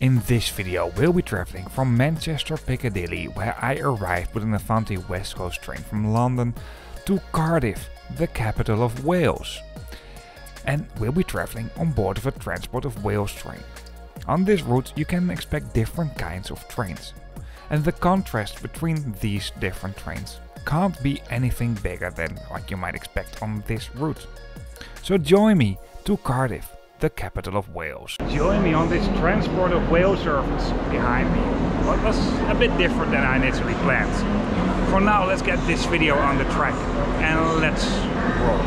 In this video we'll be travelling from Manchester Piccadilly, where I arrived with an Avanti West Coast train from London, to Cardiff, the capital of Wales. And we'll be travelling on board of a Transport of Wales train. On this route you can expect different kinds of trains. And the contrast between these different trains can't be anything bigger than what you might expect on this route. So join me to Cardiff, the capital of Wales. Join me on this Transport of Wales service behind me. Well, it was a bit different than I initially planned. For now, let's get this video on the track and let's roll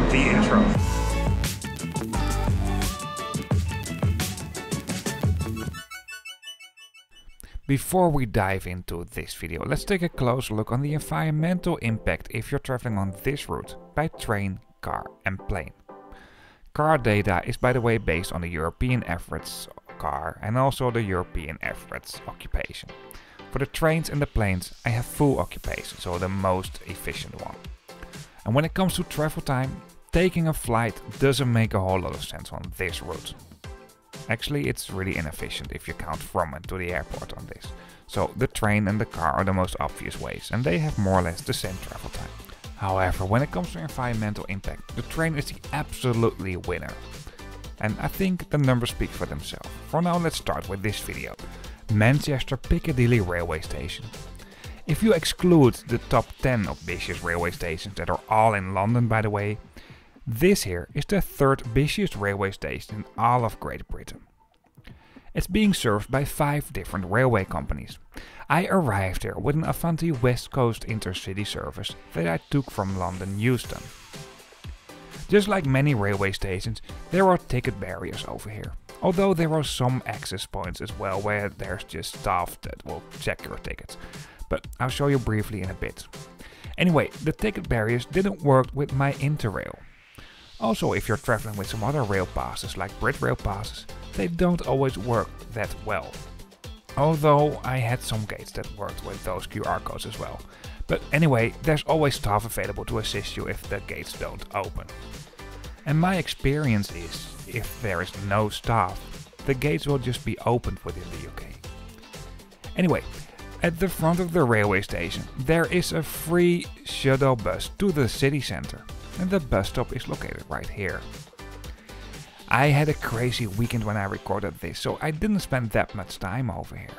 the intro. Before we dive into this video, let's take a closer look on the environmental impact if you're traveling on this route by train, car and plane. Car data is, by the way, based on the European average car and also the European average occupation. For the trains and the planes I have full occupation, so the most efficient one. And when it comes to travel time, taking a flight doesn't make a whole lot of sense on this route. Actually, it's really inefficient if you count from and to the airport on this. So the train and the car are the most obvious ways, and they have more or less the same travel time. However, when it comes to environmental impact, the train is the absolutely winner. And I think the numbers speak for themselves. For now, let's start with this video. Manchester Piccadilly railway station. If you exclude the top 10 of busiest railway stations that are all in London, by the way, this here is the third busiest railway station in all of Great Britain. It's being served by 5 different railway companies. I arrived here with an Avanti West Coast intercity service that I took from London Euston. Just like many railway stations, there are ticket barriers over here. Although there are some access points as well where there's just staff that will check your tickets. But I'll show you briefly in a bit. Anyway, the ticket barriers didn't work with my Interrail. Also, if you're traveling with some other rail passes like Britrail passes, they don't always work that well. Although I had some gates that worked with those QR codes as well. But anyway, there's always staff available to assist you if the gates don't open. And my experience is, if there is no staff, the gates will just be opened within the UK. Anyway, at the front of the railway station there is a free shuttle bus to the city centre. And the bus stop is located right here. I had a crazy weekend when I recorded this, so I didn't spend that much time over here.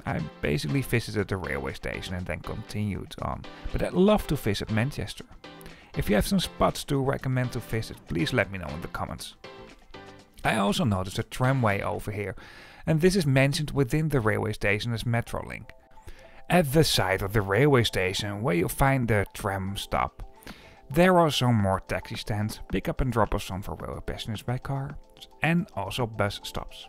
I basically visited the railway station and then continued on, but I'd love to visit Manchester. If you have some spots to recommend to visit, please let me know in the comments. I also noticed a tramway over here, and this is mentioned within the railway station as Metrolink. At the side of the railway station, where you find the tram stop, there are some more taxi stands, pick up and drop off some for railway passengers by car, and also bus stops.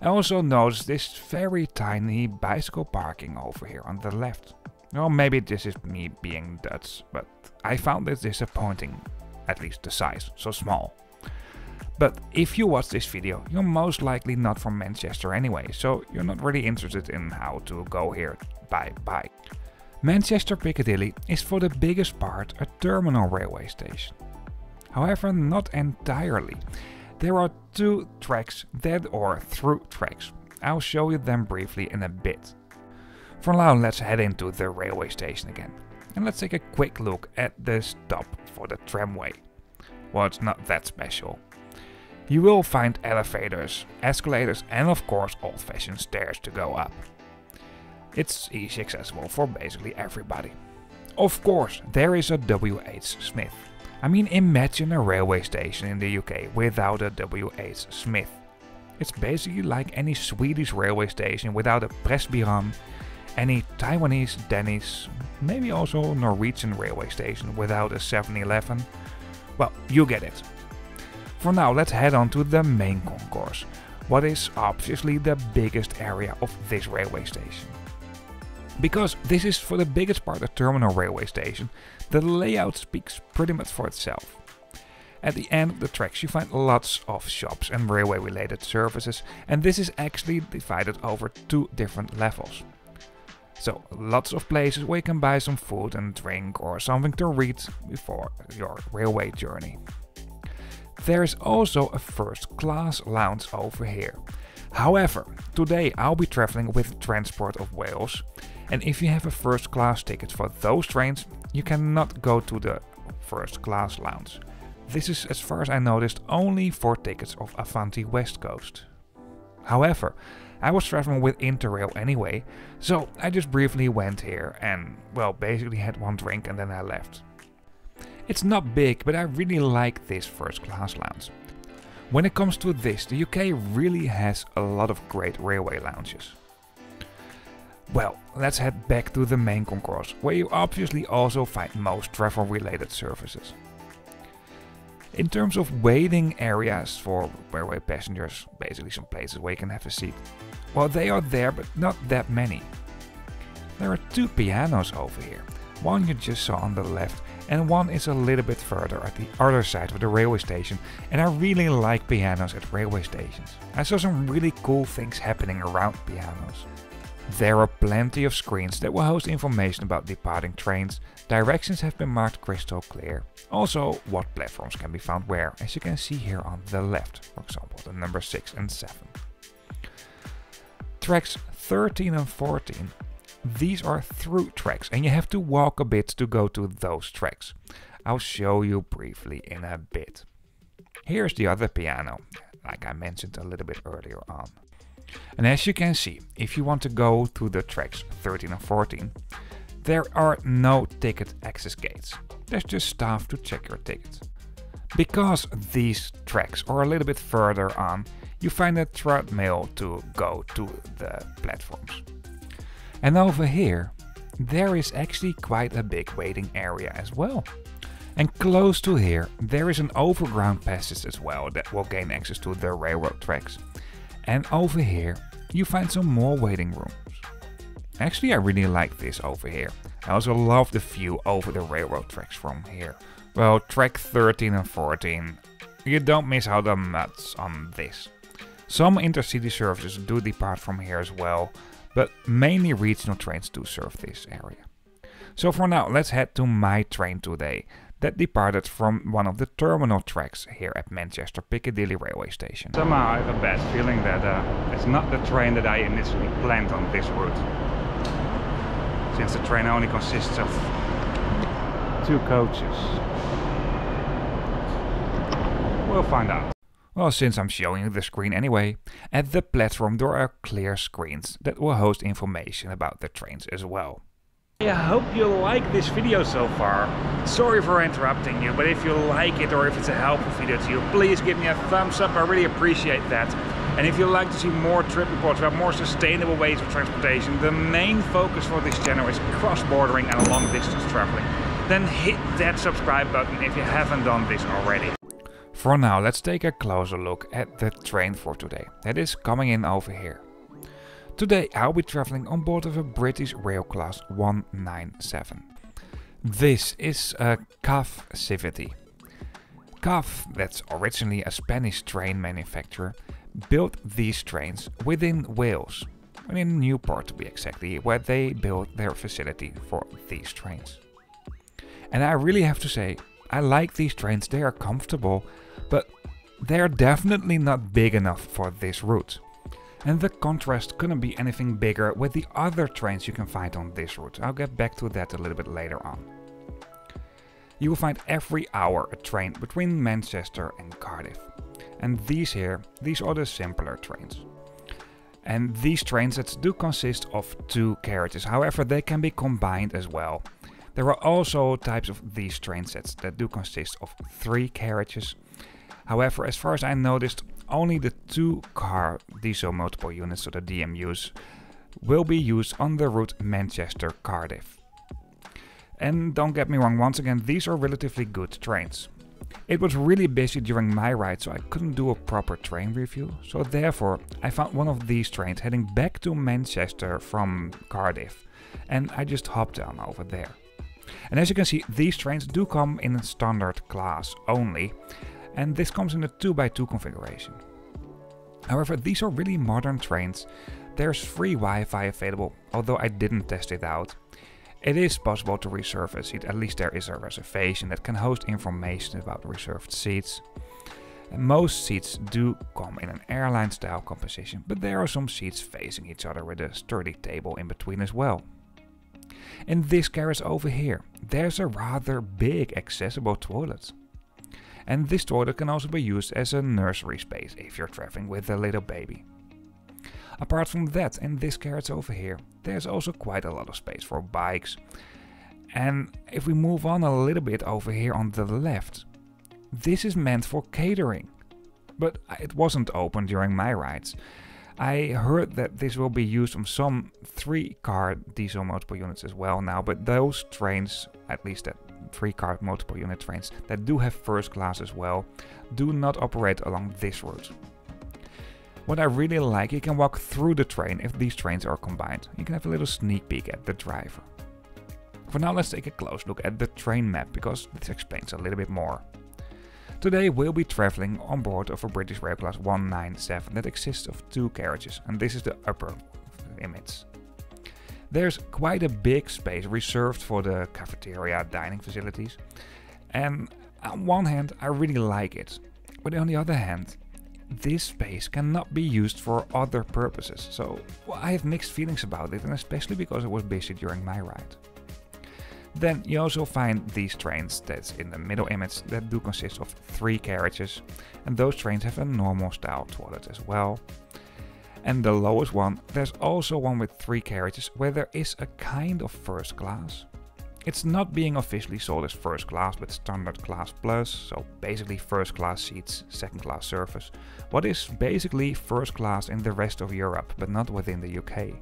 I also noticed this very tiny bicycle parking over here on the left. Well, maybe this is me being Dutch, but I found this disappointing, at least the size, so small. But if you watch this video, you're most likely not from Manchester anyway, so you're not really interested in how to go here by bike. Manchester Piccadilly is for the biggest part a terminal railway station. However, not entirely. There are 2 tracks that are through tracks. I'll show you them briefly in a bit. For now, let's head into the railway station again. And let's take a quick look at the stop for the tramway. Well, it's not that special. You will find elevators, escalators and of course old-fashioned stairs to go up. It's easy accessible for basically everybody. Of course, there is a W.H. Smith. I mean, imagine a railway station in the UK without a W.H. Smith. It's basically like any Swedish railway station without a Pressbyrån, any Taiwanese Denny's, maybe also Norwegian railway station without a 7-Eleven. Well, you get it. For now, let's head on to the main concourse, what is obviously the biggest area of this railway station. Because this is for the biggest part a terminal railway station, the layout speaks pretty much for itself. At the end of the tracks you find lots of shops and railway related services, and this is actually divided over 2 different levels. So lots of places where you can buy some food and drink or something to read before your railway journey. There is also a first class lounge over here. However, today I'll be traveling with Transport of Wales, and if you have a first class ticket for those trains, you cannot go to the first class lounge. This is, as far as I noticed, only for tickets of Avanti West Coast. However, I was traveling with Interrail anyway, so I just briefly went here and, well, basically had one drink and then I left. It's not big, but I really like this first class lounge. When it comes to this, the UK really has a lot of great railway lounges. Well, let's head back to the main concourse, where you obviously also find most travel related services. In terms of waiting areas for railway passengers, basically some places where you can have a seat, well, they are there, but not that many. There are two pianos over here, one you just saw on the left and one is a little bit further at the other side of the railway station, and I really like pianos at railway stations. I saw some really cool things happening around pianos. There are plenty of screens that will host information about departing trains, directions have been marked crystal clear, also what platforms can be found where, as you can see here on the left, for example the number 6 and 7. Tracks 13 and 14. These are through tracks and you have to walk a bit to go to those tracks. I'll show you briefly in a bit. Here's the other piano, like I mentioned a little bit earlier on. And as you can see, if you want to go to the tracks 13 and 14, there are no ticket access gates. There's just staff to check your tickets. Because these tracks are a little bit further on, you find a treadmill to go to the platforms. And over here, there is actually quite a big waiting area as well. And close to here, there is an overground passage as well that will gain access to the railroad tracks. And over here, you find some more waiting rooms. Actually, I really like this over here. I also love the view over the railroad tracks from here. Well, track 13 and 14, you don't miss out on much on this. Some intercity services do depart from here as well, but mainly regional trains do serve this area. So for now, let's head to my train today, that departed from one of the terminal tracks here at Manchester Piccadilly railway station. Somehow I have a bad feeling that it's not the train that I initially planned on this route. Since the train only consists of 2 coaches. We'll find out. Well, since I'm showing you the screen anyway, at the platform there are clear screens that will host information about the trains as well. I hope you like this video so far. Sorry for interrupting you, but if you like it or if it's a helpful video to you, please give me a thumbs up, I really appreciate that. And if you'd like to see more trip reports about more sustainable ways of transportation, the main focus for this channel is cross-bordering and long-distance traveling, then hit that subscribe button if you haven't done this already. For now, let's take a closer look at the train for today. That is coming in over here. Today I'll be traveling on board of a British rail class 197. This is a CAF Civity. CAF, that's originally a Spanish train manufacturer, built these trains within Wales, in Newport to be exactly, where they built their facility for these trains. And I really have to say, I like these trains, they are comfortable, but they are definitely not big enough for this route. And the contrast couldn't be anything bigger with the other trains you can find on this route. I'll get back to that a little bit later on. You will find every hour a train between Manchester and Cardiff. And these are the simpler trains. And these trains do consist of 2 carriages, however they can be combined as well. There are also types of these train sets that do consist of 3 carriages. However, as far as I noticed, only the 2-car diesel multiple units, so the DMUs, will be used on the route Manchester-Cardiff. And don't get me wrong, once again, these are relatively good trains. It was really busy during my ride, so I couldn't do a proper train review, so therefore I found one of these trains heading back to Manchester from Cardiff, and I just hopped on over there. And as you can see, these trains do come in a standard class only, and this comes in a 2x2 configuration. However, these are really modern trains. There's free Wi-Fi available, although I didn't test it out. It is possible to reserve a seat, at least there is a reservation that can host information about reserved seats. Most seats do come in an airline style composition, but there are some seats facing each other with a sturdy table in between as well. In this carriage over here, there's a rather big accessible toilet. And this toilet can also be used as a nursery space if you're traveling with a little baby. Apart from that, in this carriage over here, there's also quite a lot of space for bikes. And if we move on a little bit over here on the left, this is meant for catering. But it wasn't open during my rides. I heard that this will be used on some 3-car diesel multiple units as well now, but those trains, at least that 3-car multiple unit trains that do have first class as well, do not operate along this route. What I really like, you can walk through the train if these trains are combined. You can have a little sneak peek at the driver. For now, let's take a close look at the train map, because this explains a little bit more. Today we'll be travelling on board of a British Rail Class 197 that consists of 2 carriages, and this is the upper image. There's quite a big space reserved for the cafeteria dining facilities, and on one hand I really like it, but on the other hand this space cannot be used for other purposes, so I have mixed feelings about it, and especially because it was busy during my ride. Then you also find these trains that's in the middle image that do consist of 3 carriages, and those trains have a normal style toilet as well. And the lowest one, there's also one with 3 carriages where there is a kind of first class. It's not being officially sold as first class but standard class plus, so basically first class seats, second class service. What is basically first class in the rest of Europe but not within the UK.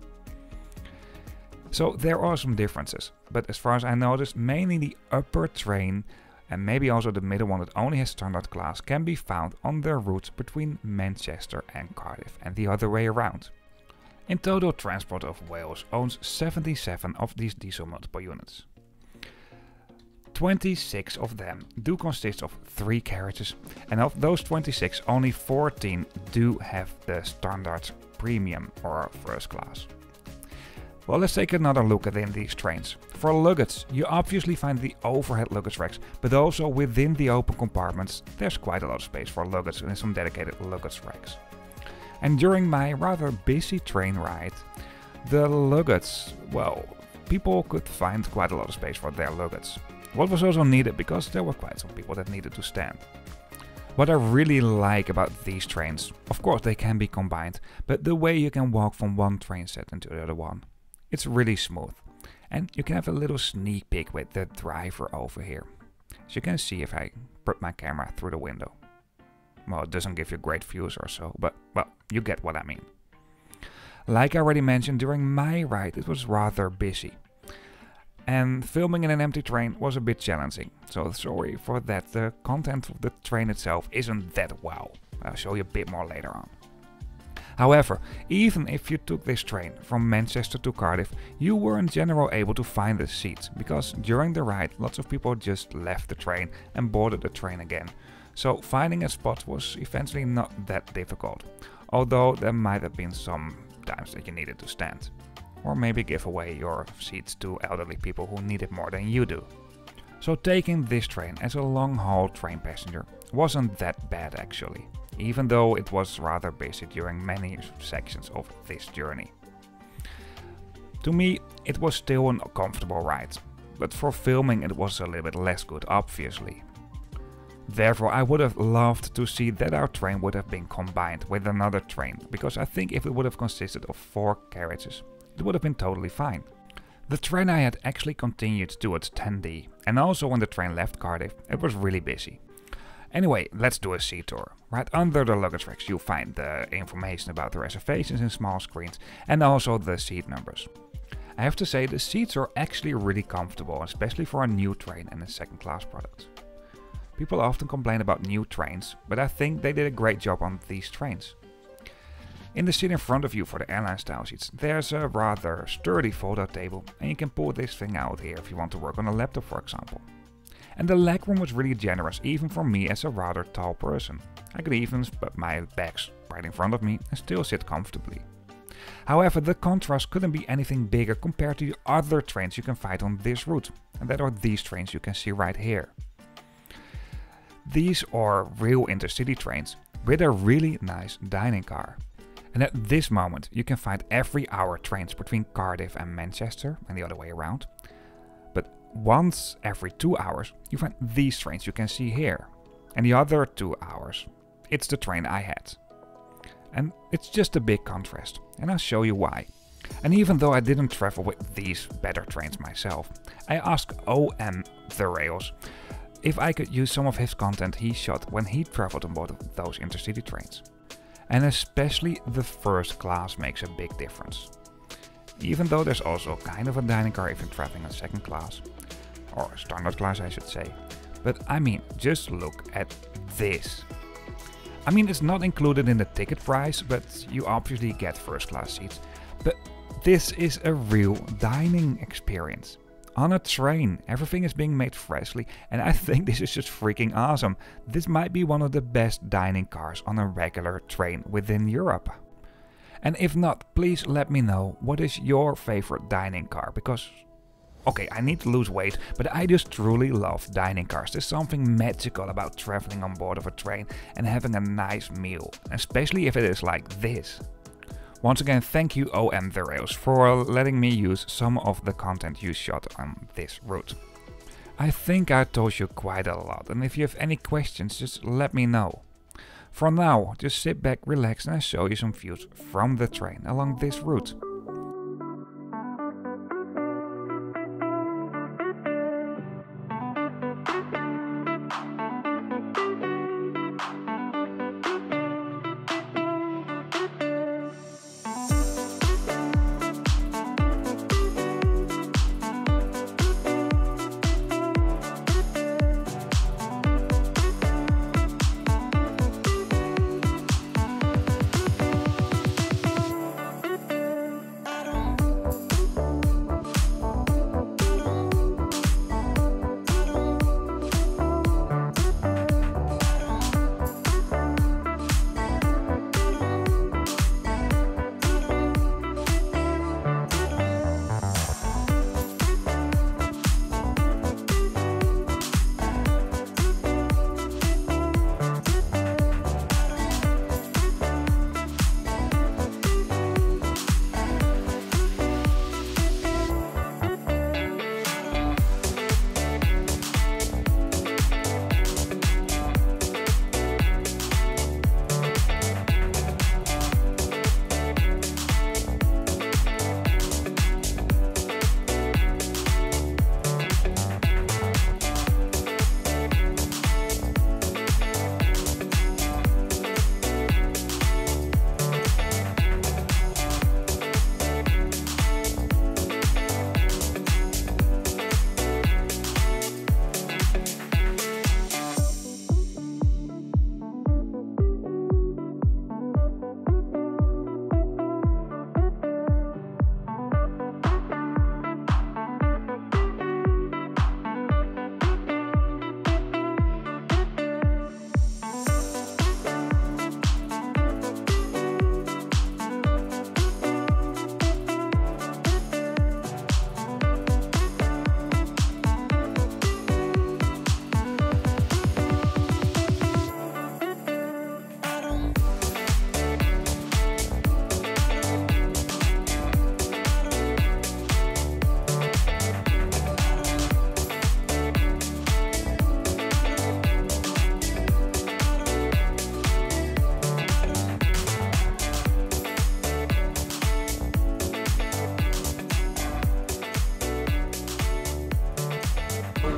So there are some differences, but as far as I noticed, mainly the upper train and maybe also the middle one that only has standard class can be found on the route between Manchester and Cardiff and the other way around. In total, Transport of Wales owns 77 of these diesel multiple units. 26 of them do consist of 3 carriages, and of those 26 only 14 do have the standard premium or first class. Well, let's take another look at these trains. For luggage, you obviously find the overhead luggage racks, but also within the open compartments there's quite a lot of space for luggage and some dedicated luggage racks. And during my rather busy train ride, the luggage, well, people could find quite a lot of space for their luggage. What was also needed because there were quite some people that needed to stand. What I really like about these trains, of course they can be combined, but the way you can walk from one train set into the other one. It's really smooth, and you can have a little sneak peek with the driver over here. As you can see if I put my camera through the window. Well, it doesn't give you great views or so, but well, you get what I mean. Like I already mentioned, during my ride it was rather busy. And filming in an empty train was a bit challenging, so sorry for that. The content of the train itself isn't that wow. I'll show you a bit more later on. However, even if you took this train from Manchester to Cardiff, you were in general able to find a seat, because during the ride lots of people just left the train and boarded the train again. So finding a spot was eventually not that difficult, although there might have been some times that you needed to stand. Or maybe give away your seats to elderly people who need it more than you do. So taking this train as a long-haul train passenger wasn't that bad actually, even though it was rather busy during many sections of this journey. To me, it was still a comfortable ride, but for filming it was a little bit less good, obviously. Therefore, I would have loved to see that our train would have been combined with another train, because I think if it would have consisted of 4 carriages, it would have been totally fine. The train I had actually continued towards 10D, and also when the train left Cardiff, it was really busy. Anyway, let's do a seat tour. Right under the luggage racks you'll find the information about the reservations in small screens and also the seat numbers. I have to say the seats are actually really comfortable, especially for a new train and a second class product. People often complain about new trains, but I think they did a great job on these trains. In the seat in front of you for the airline style seats, there's a rather sturdy fold-out table, and you can pull this thing out here if you want to work on a laptop, for example. And the legroom was really generous, even for me as a rather tall person. I could even put my bags right in front of me and still sit comfortably. However, the contrast couldn't be anything bigger compared to the other trains you can find on this route, and that are these trains you can see right here. These are real intercity trains with a really nice dining car. And at this moment you can find every hour trains between Cardiff and Manchester and the other way around. But once every 2 hours you find these trains you can see here. And the other 2 hours, it's the train I had. And it's just a big contrast, and I'll show you why. And even though I didn't travel with these better trains myself, I asked OM The Rails if I could use some of his content he shot when he traveled on both of those intercity trains. And especially the first class makes a big difference. Even though there's also kind of a dining car if you're traveling in second class, or standard class I should say. But I mean, just look at this. I mean, it's not included in the ticket price, but you obviously get first class seats. But this is a real dining experience. On a train, everything is being made freshly, and I think this is just freaking awesome. This might be one of the best dining cars on a regular train within Europe. And if not, please let me know what is your favorite dining car, because okay, I need to lose weight, but I just truly love dining cars. There's something magical about traveling on board of a train and having a nice meal, especially if it is like this. Once again, thank you OM The Rails for letting me use some of the content you shot on this route. I think I told you quite a lot, and if you have any questions, just let me know. For now, just sit back, relax, and I'll show you some views from the train along this route.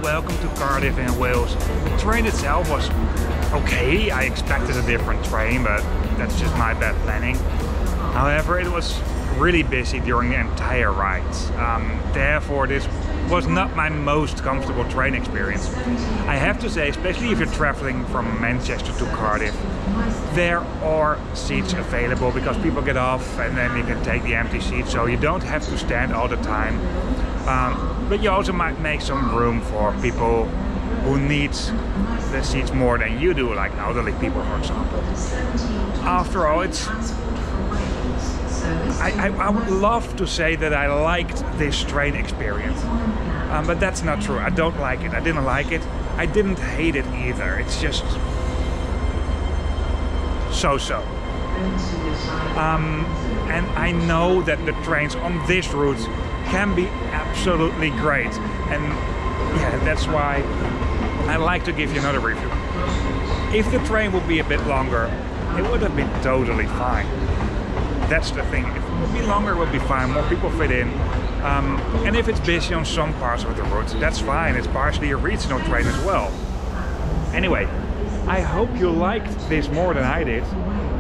Welcome to Cardiff in Wales. The train itself was okay. I expected a different train, but that's just my bad planning. However, it was really busy during the entire ride. Therefore, this was not my most comfortable train experience. I have to say, especially if you're traveling from Manchester to Cardiff, there are seats available because people get off and then you can take the empty seats, so you don't have to stand all the time. But you also might make some room for people who need the seats more than you do, like elderly people, for example. After all, it's I would love to say that I liked this train experience, but that's not true. I don't like it. I didn't like it. I didn't hate it either. It's just so-so. And I know that the trains on this route can be absolutely great, and yeah, that's why I like to give you another review. If the train would be a bit longer, it would have been totally fine. That's the thing. If it would be longer, it would be fine. More people fit in. And if it's busy on some parts of the route, that's fine. It's partially a regional train as well. Anyway, I hope you liked this more than I did.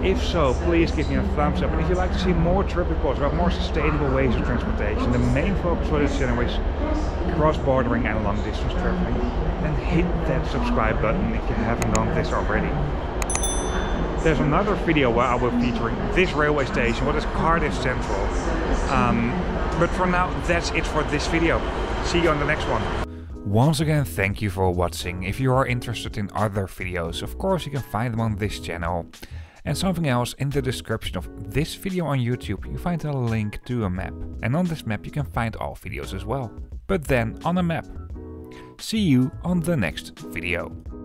If so, please give me a thumbs up. And if you'd like to see more trip reports about more sustainable ways of transportation, the main focus for this channel is cross-bordering and long-distance traveling, then hit that subscribe button if you haven't done this already. There's another video where I will be featuring this railway station, what is Cardiff Central. But for now, that's it for this video. See you on the next one. Once again, thank you for watching. If you are interested in other videos, of course you can find them on this channel. And something else, in the description of this video on YouTube, you find a link to a map. And on this map you can find all videos as well. But then on a map. See you on the next video.